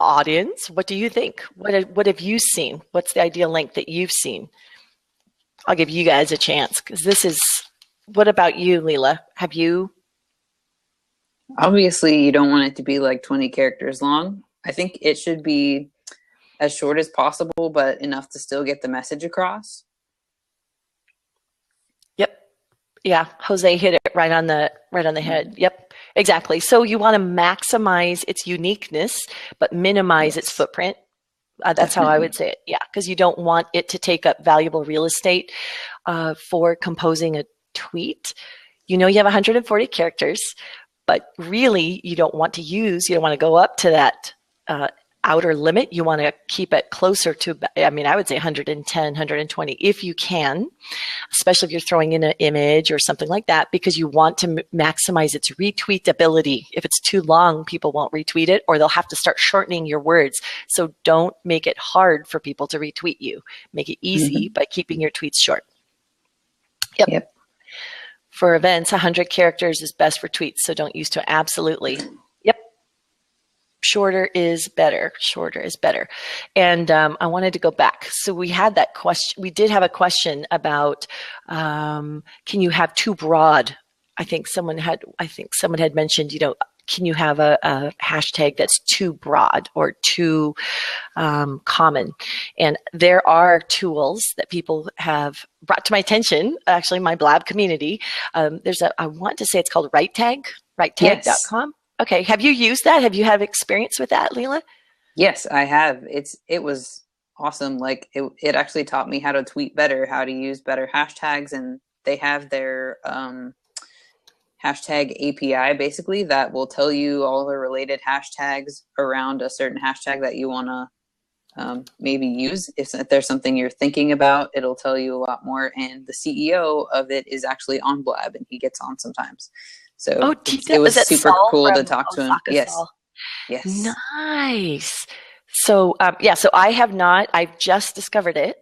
Speaker 1: audience, what do you think? What have you seen? What's the ideal length that you've seen? I'll give you guys a chance because what about you, Leela? Have you?
Speaker 2: Obviously, you don't want it to be like 20 characters long. I think it should be as short as possible, but enough to still get the message across.
Speaker 1: Yep. Yeah. Jose hit it right on the head. Yep. Exactly. So you want to maximize its uniqueness, but minimize its footprint. That's how I would say it. Yeah. Because you don't want it to take up valuable real estate for composing a tweet. You have 140 characters, but really you don't want to go up to that outer limit. You want to keep it closer to, I would say 110, 120 if you can, especially if you're throwing in an image or something like that, because you want to maximize its retweetability. If it's too long, people won't retweet it, or they'll have to start shortening your words. So don't make it hard for people to retweet you. Make it easy by keeping your tweets short. Yep. For events, 100 characters is best for tweets, so don't use to absolutely. Yep. Shorter is better. Shorter is better. And I wanted to go back. So we had that question. We did have a question about can you have too broad? I think someone had mentioned, can you have a hashtag that's too broad or too common? And there are tools that people have brought to my attention, actually my Blab community. I want to say it's called RightTag, righttag.com. Yes. Okay. Have you used that? Have you had experience with that, Leela?
Speaker 2: Yes, I have. It was awesome. Like it actually taught me how to tweet better, how to use better hashtags, and they have their hashtag API basically that will tell you all the related hashtags around a certain hashtag that you want to maybe use. If there's something you're thinking about, it'll tell you a lot more. And the CEO of it is actually on Blab, and he gets on sometimes. So it was super cool to talk to him. Yes.
Speaker 1: Nice. So, so I have not, I've just discovered it,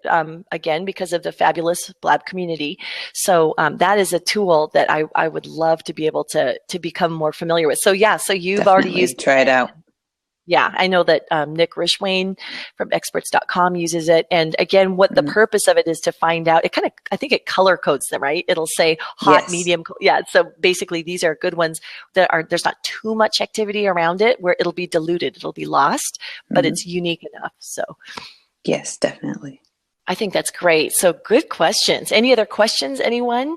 Speaker 1: again, because of the fabulous Blab community. So, that is a tool that I would love to be able to become more familiar with. So so you've
Speaker 2: Definitely
Speaker 1: already used
Speaker 2: try it out.
Speaker 1: Yeah, I know that Nick Rishwain from experts.com uses it. And again, what the purpose of it is to find out, I think it color codes them, right? It'll say hot, medium. Yeah. So basically these are good ones there's not too much activity around it where it'll be diluted. It'll be lost, but it's unique enough. So.
Speaker 2: Yes, definitely.
Speaker 1: I think that's great. So good questions. Any other questions, anyone?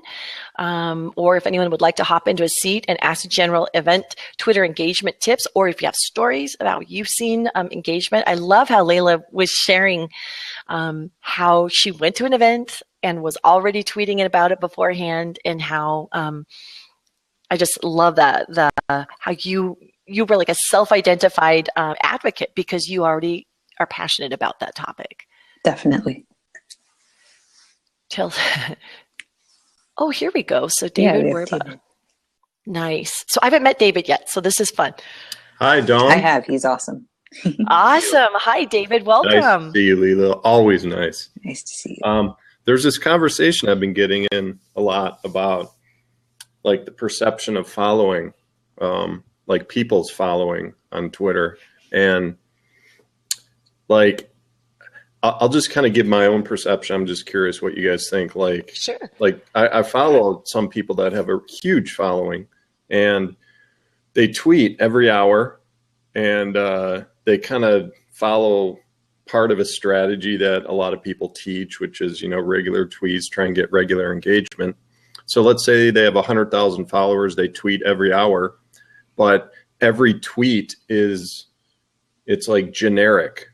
Speaker 1: Or if anyone would like to hop into a seat and ask general event Twitter engagement tips, or if you have stories about you've seen engagement. I love how Layla was sharing how she went to an event and was already tweeting about it beforehand, and how I just love that how you were like a self-identified advocate because you already are passionate about that topic.
Speaker 2: Definitely.
Speaker 1: Oh, here we go. So David,
Speaker 2: David.
Speaker 1: Nice. So I haven't met David yet, so this is fun.
Speaker 3: Hi, Dawn.
Speaker 2: I have. He's awesome.
Speaker 1: Awesome. Hi, David. Welcome.
Speaker 3: Nice to see you, Leela. Always nice.
Speaker 2: Nice to see you.
Speaker 3: There's this conversation I've been getting in a lot about, like, the perception of following, like people's following on Twitter, and like, I'll just kind of give my own perception. I'm just curious what you guys think. Like,
Speaker 1: sure.
Speaker 3: Like I follow some people that have a huge following, and they tweet every hour, and they kind of follow part of a strategy that a lot of people teach, which is, regular tweets, try and get regular engagement. So let's say they have 100,000 followers, they tweet every hour, but every tweet it's like generic.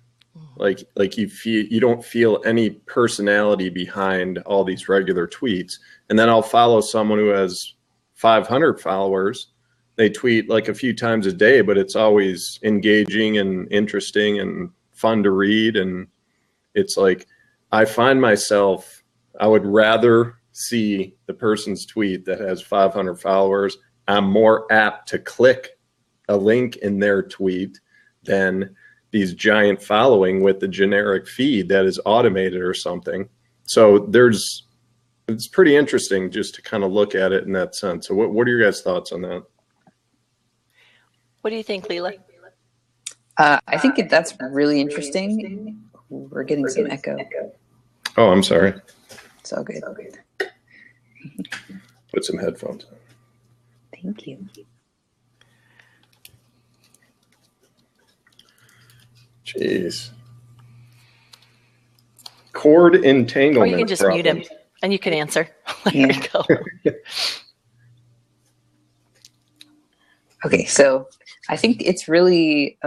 Speaker 3: Like you don't feel any personality behind all these regular tweets. And then I'll follow someone who has 500 followers. They tweet like a few times a day, but it's always engaging and interesting and fun to read. And it's like, I find myself, I would rather see the person's tweet that has 500 followers. I'm more apt to click a link in their tweet than these giant following with the generic feed that is automated or something. So it's pretty interesting just to kind of look at it in that sense. So what are your guys' thoughts on that?
Speaker 1: What do you think, Leela?
Speaker 2: I think that's really interesting. We're getting some echo.
Speaker 3: Oh, I'm sorry.
Speaker 2: It's all good.
Speaker 3: Put some headphones on.
Speaker 2: Thank you.
Speaker 3: Jeez. Cord entanglement.
Speaker 1: Or you can just mute him and you can answer. There you go.
Speaker 2: Okay, so I think it's really,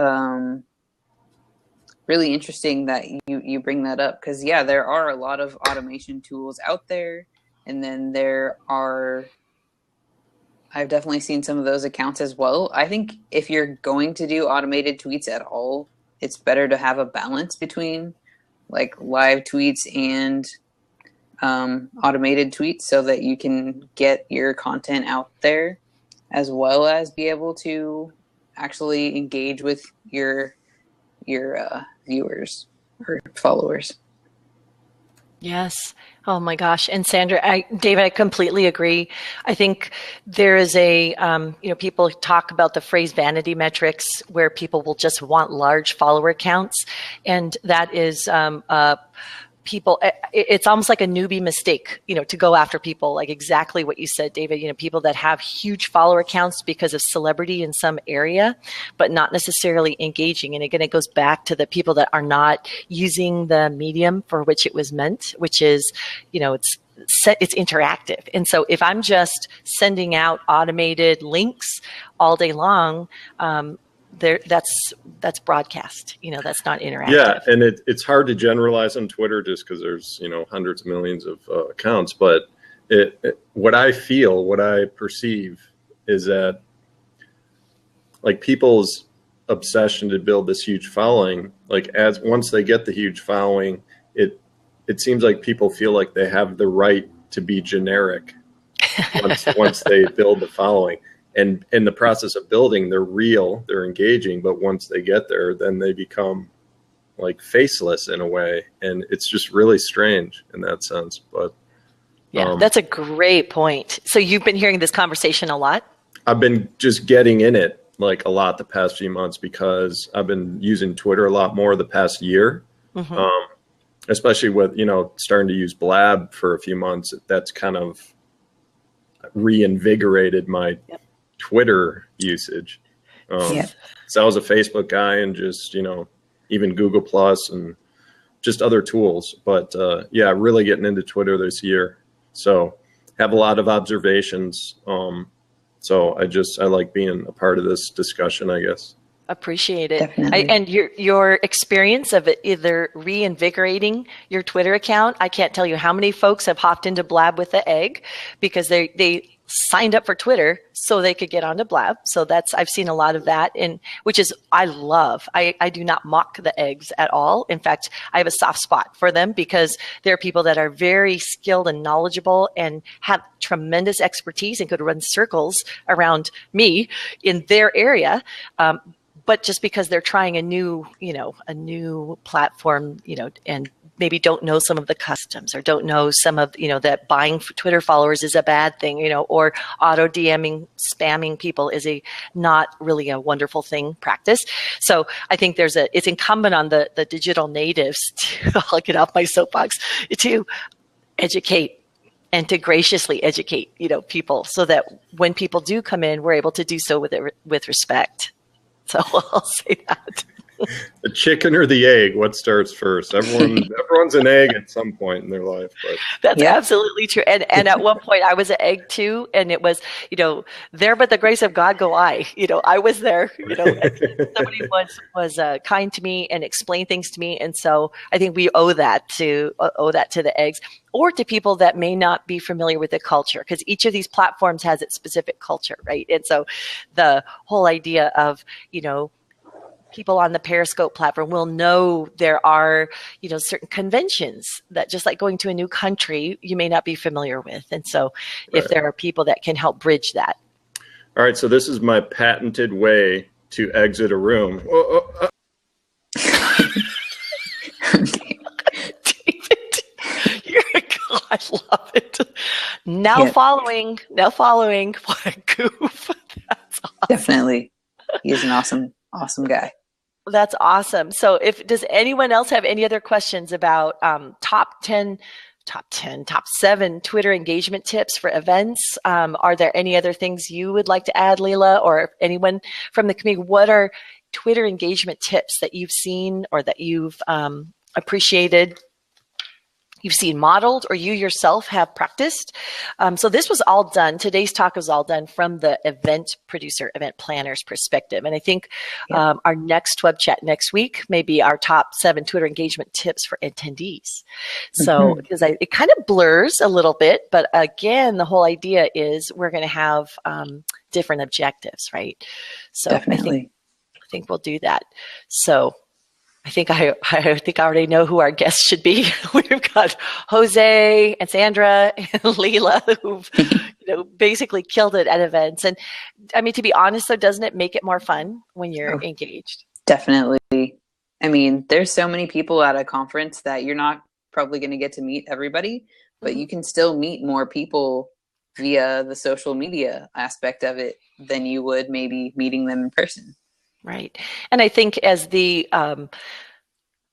Speaker 2: really interesting that you bring that up, because there are a lot of automation tools out there, and then I've definitely seen some of those accounts as well. I think if you're going to do automated tweets at all, it's better to have a balance between like live tweets and automated tweets, so that you can get your content out there as well as be able to actually engage with your viewers or followers.
Speaker 1: Yes. Oh my gosh. And Sandra, David, I completely agree. I think there is people talk about the phrase vanity metrics, where people will just want large follower counts. And that is, people, it's almost like a newbie mistake, to go after people, like exactly what you said, David, people that have huge follower counts because of celebrity in some area, but not necessarily engaging. And again, it goes back to the people that are not using the medium for which it was meant, which is, it's interactive. And so if I'm just sending out automated links all day long, that's broadcast, that's not interactive.
Speaker 3: Yeah, and it's hard to generalize on Twitter just because there's hundreds of millions of accounts, but what I perceive is that, like, people's obsession to build this huge following, like, once they get the huge following, it seems like people feel like they have the right to be generic once they build the following. And in the process of building, they're real, they're engaging, but once they get there, then they become like faceless in a way. And it's just really strange in that sense. But
Speaker 1: yeah, that's a great point. So you've been hearing this conversation a lot? I've
Speaker 3: been just getting in it like a lot the past few months, because I've been using Twitter a lot more the past year, especially with, starting to use Blab for a few months. That's kind of reinvigorated my Twitter usage. So I was a Facebook guy, and just, even Google Plus and just other tools. But yeah, really getting into Twitter this year. So have a lot of observations. So I like being a part of this discussion, I guess.
Speaker 1: Appreciate it.
Speaker 2: Definitely.
Speaker 1: And your experience of it either reinvigorating your Twitter account. I can't tell you how many folks have hopped into Blab with the egg because they signed up for Twitter so they could get onto Blab. So I've seen a lot of that, and which is I love. I do not mock the eggs at all. In fact, I have a soft spot for them because they're people that are very skilled and knowledgeable and have tremendous expertise and could run circles around me in their area. But just because they're trying a new platform, and maybe don't know some of the customs or don't know some of, that buying Twitter followers is a bad thing, or auto DMing, spamming people is not really a wonderful thing practice. So I think it's incumbent on the digital natives to, I'll get off my soapbox, to educate and to graciously educate, people so that when people do come in, we're able to do so with respect. So I'll say that.
Speaker 3: The chicken or the egg? What starts first? Everyone's an egg at some point in their life. But
Speaker 1: that's absolutely true. And at one point I was an egg too, and it was, there but the grace of God go I. I was there. Somebody was kind to me and explained things to me, and so I think we owe that to the eggs, or to people that may not be familiar with the culture, because each of these platforms has its specific culture, right? And so the whole idea of people on the Periscope platform will know there are, certain conventions that, just like going to a new country, you may not be familiar with. And so if there are people that can help bridge that.
Speaker 3: All right. So this is my patented way to exit a room.
Speaker 1: David, I love it. Now following. What a goof. That's awesome.
Speaker 2: Definitely. He's an awesome guy.
Speaker 1: That's awesome. So does anyone else have any other questions about top 7 Twitter engagement tips for events? Are there any other things you would like to add, Leila, or anyone from the community? What are Twitter engagement tips that you've seen or that you've appreciated, you've seen modeled, or you yourself have practiced? So this was all done. Today's talk was all done from the event producer, event planner's perspective. And I think our next web chat next week may be our top 7 Twitter engagement tips for attendees. So because it kind of blurs a little bit, but again, the whole idea is we're going to have different objectives, right? So
Speaker 2: definitely.
Speaker 1: I think we'll do that. So I think I already know who our guests should be. We've got Jose and Sandra and Leila, who've basically killed it at events. And I mean, to be honest, though, doesn't it make it more fun when you're engaged?
Speaker 2: Definitely. I mean, there's so many people at a conference that you're not probably going to get to meet everybody, but you can still meet more people via the social media aspect of it than you would maybe meeting them in person.
Speaker 1: Right. And I think as the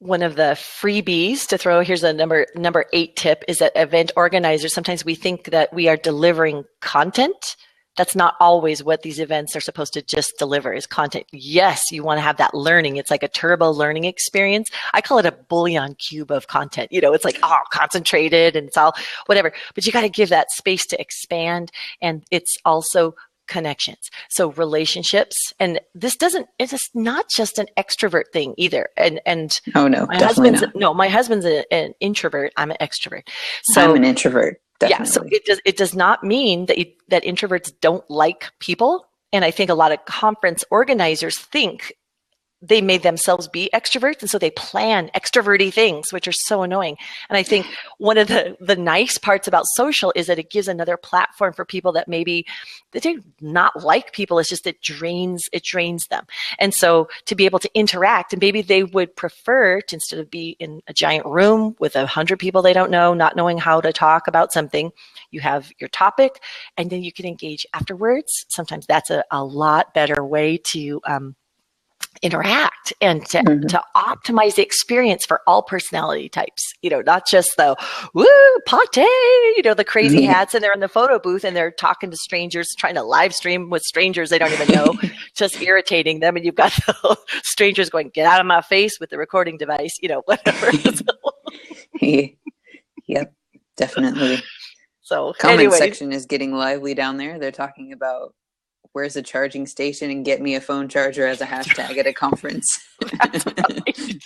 Speaker 1: one of the freebies to throw, here's a number 8 tip, is that event organizers, sometimes we think that we are delivering content. That's not always what these events are supposed to just deliver, is content. Yes, you want to have that learning. It's like a turbo learning experience. I call it a bouillon cube of content. It's like, concentrated and it's all whatever. But you got to give that space to expand. And it's also connections. So relationships, and it's not just an extrovert thing either. And
Speaker 2: oh no, definitely not.
Speaker 1: My husband's an introvert. I'm an extrovert. So
Speaker 2: I'm an introvert. Definitely.
Speaker 1: Yeah. So it does not mean that introverts don't like people. And I think a lot of conference organizers think they made themselves be extroverts, and so they plan extroverty things, which are so annoying. And I think one of the nice parts about social is that it gives another platform for people that maybe they do not like people. It's just it drains them. And so to be able to interact, and maybe they would prefer to, instead of be in a giant room with 100 people they don't know, not knowing how to talk about something, you have your topic, and then you can engage afterwards. Sometimes that's a lot better way to interact and to optimize the experience for all personality types, not just the woo pate, the crazy hats, and they're in the photo booth and they're talking to strangers, trying to live stream with strangers they don't even know, just irritating them. And you've got the strangers going, get out of my face with the recording device, whatever.
Speaker 2: Yep, definitely.
Speaker 1: So
Speaker 2: comment section is getting lively down there. They're talking about where's a charging station and get me a phone charger as a hashtag at a conference.
Speaker 1: That's right.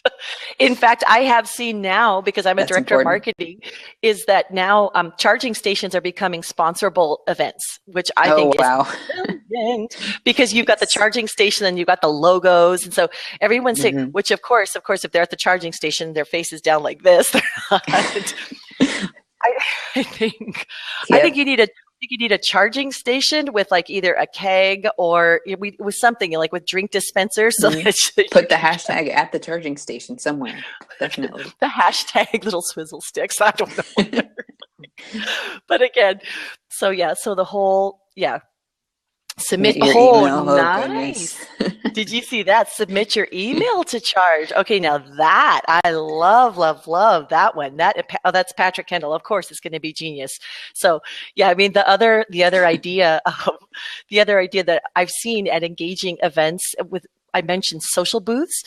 Speaker 1: In fact, I have seen now, because I'm a director of marketing, is that now charging stations are becoming sponsorable events, which I think is brilliant, because you've got the charging station and you've got the logos. And so everyone's saying, which of course, if they're at the charging station, their face is down like this. I think you need a charging station with like either a keg or with something like with drink dispensers. So that
Speaker 2: put the hashtag at the charging station somewhere. Definitely.
Speaker 1: The hashtag little swizzle sticks. I don't know. But again, so the whole, submit your email. Nice. Did you see that? Submit your email to charge. Okay, now that I love that one. That's Patrick Kendall. Of course, it's going to be genius. So I mean the other idea that I've seen at engaging events with, I mentioned social booths,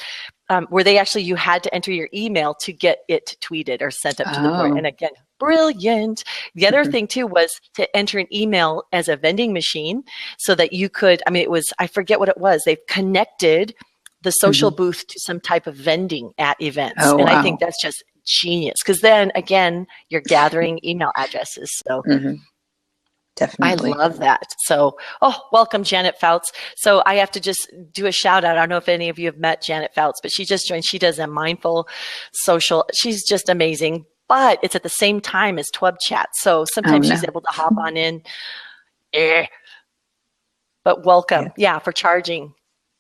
Speaker 1: where you had to enter your email to get it tweeted or sent up to the board. And again, brilliant. The other thing too was to enter an email as a vending machine so that you could, I forget what it was. They've connected the social booth to some type of vending at events. I think that's just genius, because then again, you're gathering email addresses. So
Speaker 2: definitely.
Speaker 1: I love that. So, welcome, Janet Fouts. So I have to just do a shout out. I don't know if any of you have met Janet Fouts, but she just joined. She does a mindful social. She's just amazing. But it's at the same time as Twub Chat. So sometimes she's able to hop on in. But welcome. For charging.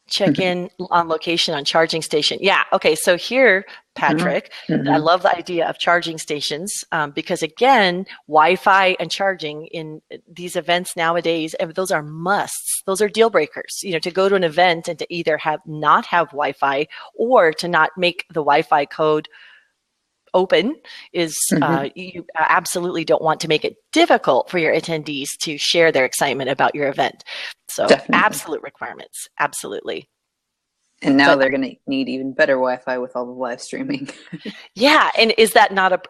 Speaker 1: Check in on location on charging station. Okay. So here, Patrick, I love the idea of charging stations because again, Wi-Fi and charging in these events nowadays, those are musts. Those are deal breakers, to go to an event and to either not have Wi-Fi or to not make the Wi-Fi code open is you absolutely don't want to make it difficult for your attendees to share their excitement about your event. So absolute requirements. Absolutely.
Speaker 2: And now they're going to need even better Wi-Fi with all the live streaming.
Speaker 1: And is that not,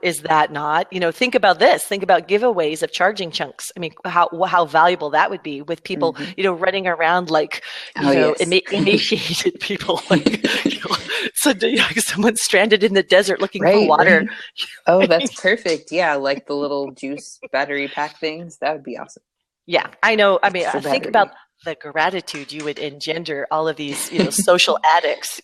Speaker 1: think about this. Think about giveaways of charging chunks. I mean, how valuable that would be with people, running around like, emaciated people. Like, so someone's stranded in the desert looking for water.
Speaker 2: Right. Oh, that's perfect. Yeah, like the little juice battery pack things. That would be awesome.
Speaker 1: Yeah, I know. I mean, think about the gratitude you would engender all of these, social addicts.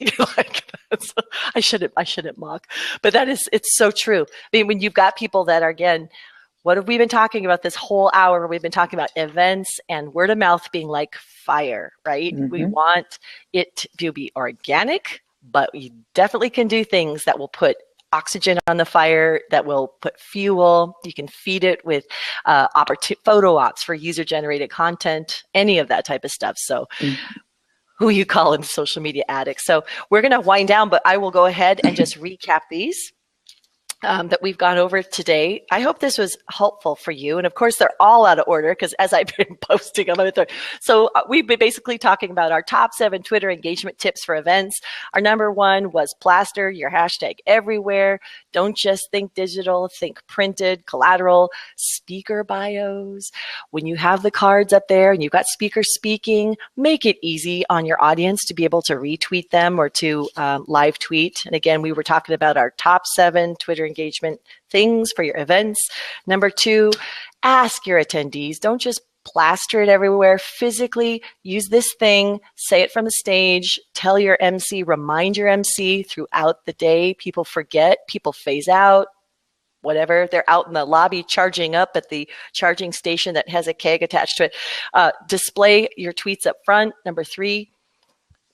Speaker 1: I shouldn't mock, but it's so true. I mean, when you've got people that are, again, what have we been talking about this whole hour? We've been talking about events and word of mouth being like fire, right? We want it to be organic, but we definitely can do things that will put oxygen on the fire, that will put fuel. You can feed it with photo ops for user-generated content, any of that type of stuff. So who you call them social media addicts. So we're going to wind down, but I will go ahead and just recap these that we've gone over today. I hope this was helpful for you. And of course, they're all out of order because as I've been posting them, so we've been basically talking about our top 7 Twitter engagement tips for events. Our number 1 was plaster your hashtag everywhere. Don't just think digital, think printed, collateral, speaker bios. When you have the cards up there and you've got speakers speaking, make it easy on your audience to be able to retweet them or to live tweet. And again, we were talking about our top 7 Twitter engagement things for your events. Number 2, ask your attendees. Don't just plaster it everywhere. Physically use this thing, say it from the stage, tell your MC, remind your MC throughout the day. People forget, people phase out, whatever. They're out in the lobby charging up at the charging station that has a keg attached to it. Display your tweets up front. Number 3,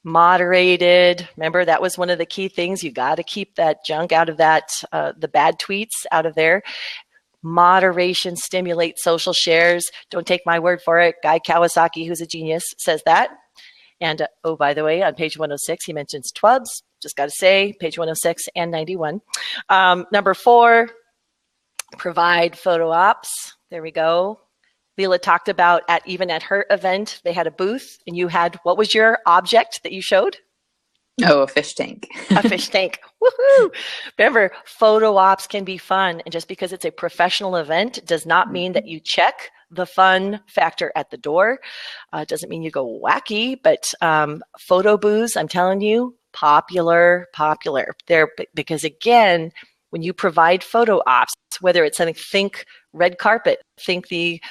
Speaker 1: moderated. Remember, that was one of the key things. You got to keep that junk out of that, the bad tweets out of there. Moderation stimulates social shares. Don't take my word for it. Guy Kawasaki, who's a genius, says that. And oh, by the way, on page 106, he mentions TWUBs. Just got to say, page 106 and 91. Number 4, provide photo ops. There we go. Leela talked about even at her event, they had a booth, and you had, what was your object that you showed?
Speaker 2: Oh, a fish tank.
Speaker 1: A fish tank. Woohoo! Remember, photo ops can be fun. And just because it's a professional event does not mean that you check the fun factor at the door. It doesn't mean you go wacky, but photo booths, I'm telling you, popular. They're, because again, when you provide photo ops, whether it's something, think red carpet, think the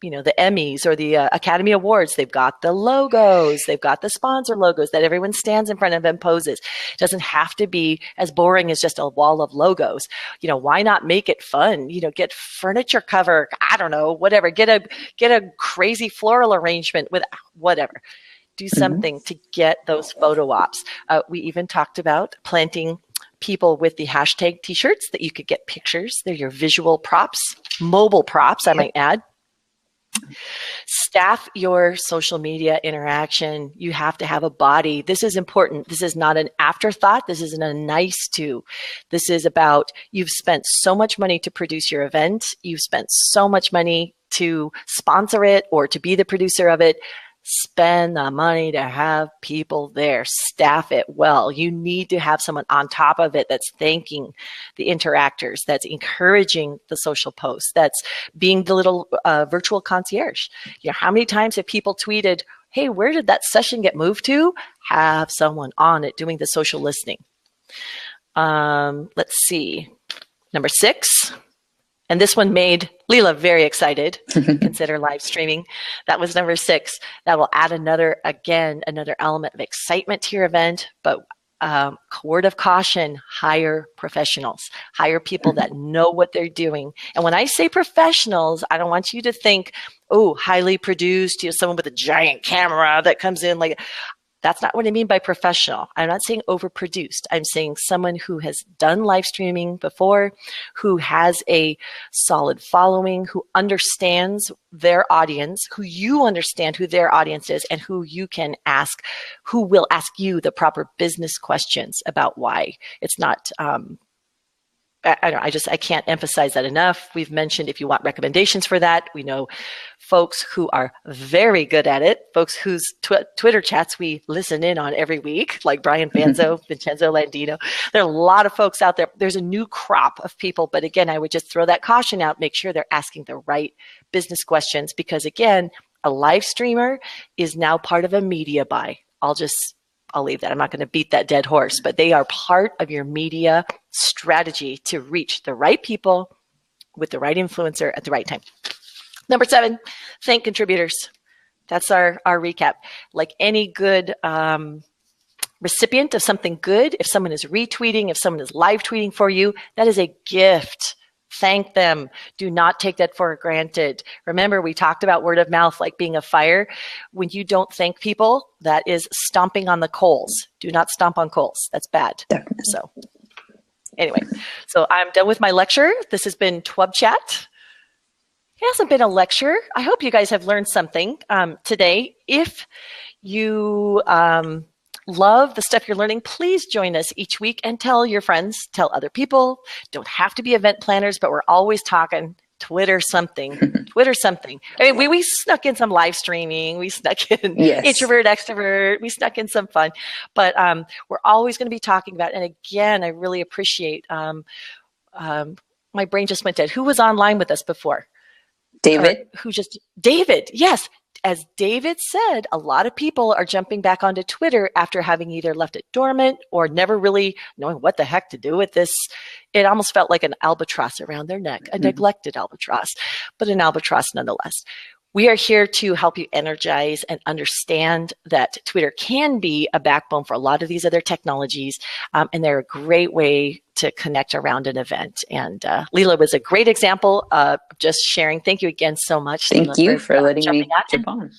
Speaker 1: the Emmys or the Academy Awards, they've got the logos, they've got the sponsor logos that everyone stands in front of and poses. It doesn't have to be as boring as just a wall of logos. Why not make it fun? Get furniture cover, I don't know, whatever. Get a crazy floral arrangement with whatever. Do something to get those photo ops. We even talked about planting people with the hashtag t-shirts that you could get pictures. They're your visual props, mobile props, I might add. Staff your social media interaction. You have to have a body. This is important. This is not an afterthought. This isn't a nice to. This is about, you've spent so much money to produce your event. You've spent so much money to sponsor it or to be the producer of it. Spend the money to have people there. Staff it well. You need to have someone on top of it that's thanking the interactors, that's encouraging the social posts, that's being the little virtual concierge. How many times have people tweeted, hey, where did that session get moved to? Have someone on it doing the social listening. Let's see. Number 6. And this one made Leela very excited. Consider live streaming. That was number 6. That will add another element of excitement to your event. But word of caution, hire professionals. Hire people that know what they're doing. And when I say professionals, I don't want you to think, oh, highly produced, someone with a giant camera that comes in like. That's not what I mean by professional. I'm not saying overproduced. I'm saying someone who has done live streaming before, who has a solid following, who understands their audience, who you understand who their audience is, and who you can ask, who will ask you the proper business questions about why. It's not, I can't emphasize that enough. We've mentioned if you want recommendations for that, we know folks who are very good at it, folks whose Twitter chats we listen in on every week, like Brian Banzo, Vincenzo Landino. There are a lot of folks out there. There's a new crop of people, but again, I would just throw that caution out, make sure they're asking the right business questions, because again, a live streamer is now part of a media buy. I'll leave that. I'm not going to beat that dead horse, but they are part of your media strategy to reach the right people with the right influencer at the right time. Number 7, thank contributors. That's our recap. Like any good recipient of something good, if someone is retweeting, if someone is live tweeting for you, that is a gift. Thank them. Do not take that for granted. Remember, we talked about word of mouth like being a fire. When you don't thank people, that is stomping on the coals. Do not stomp on coals. That's bad. Definitely. So anyway, so I'm done with my lecture. This has been TWUB Chat. It hasn't been a lecture. I hope you guys have learned something today. If you love the stuff you're learning, please join us each week and tell your friends, tell other people. Don't have to be event planners, but we're always talking Twitter something. Twitter something. I mean, we snuck in some live streaming. We snuck in introvert, extrovert. We snuck in some fun. But we're always going to be talking about, and again, I really appreciate, my brain just went dead. Who was online with us before?
Speaker 2: David.
Speaker 1: David, yes. As David said, a lot of people are jumping back onto Twitter after having either left it dormant or never really knowing what the heck to do with this. It almost felt like an albatross around their neck, a neglected albatross, but an albatross nonetheless. We are here to help you energize and understand that Twitter can be a backbone for a lot of these other technologies, and they're a great way to connect around an event. And Leela was a great example of just sharing. Thank you again so much.
Speaker 2: Thank you for letting me jump on.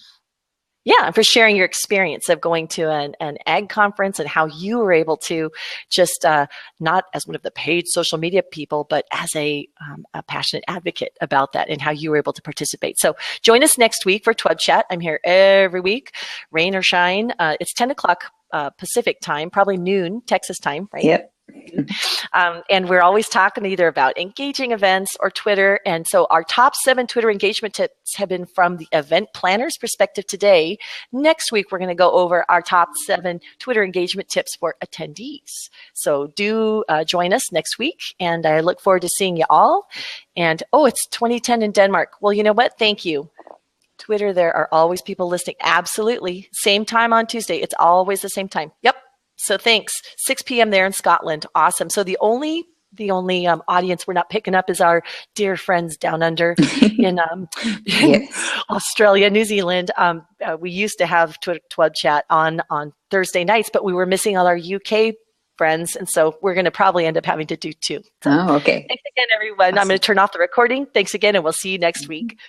Speaker 1: Yeah, and for sharing your experience of going to an ag conference and how you were able to just not as one of the paid social media people, but as a passionate advocate about that and how you were able to participate. So join us next week for Tweb Chat. I'm here every week, rain or shine. It's 10 o'clock Pacific time, probably noon Texas time, right?
Speaker 2: Yep.
Speaker 1: And we're always talking either about engaging events or Twitter. And so our top 7 Twitter engagement tips have been from the event planner's perspective today. Next week, we're going to go over our top 7 Twitter engagement tips for attendees. So do join us next week. And I look forward to seeing you all. And, it's 2010 in Denmark. Well, you know what? Thank you. Twitter, there are always people listening. Absolutely. Same time on Tuesday. It's always the same time. Yep. So thanks. 6 p.m. there in Scotland. Awesome. So the only audience we're not picking up is our dear friends down under in Australia, New Zealand. We used to have Tweb Chat on Thursday nights, but we were missing all our UK friends, and so we're going to probably end up having to do 2. So,
Speaker 2: okay.
Speaker 1: Thanks again, everyone. Awesome. I'm going to turn off the recording. Thanks again, and we'll see you next week.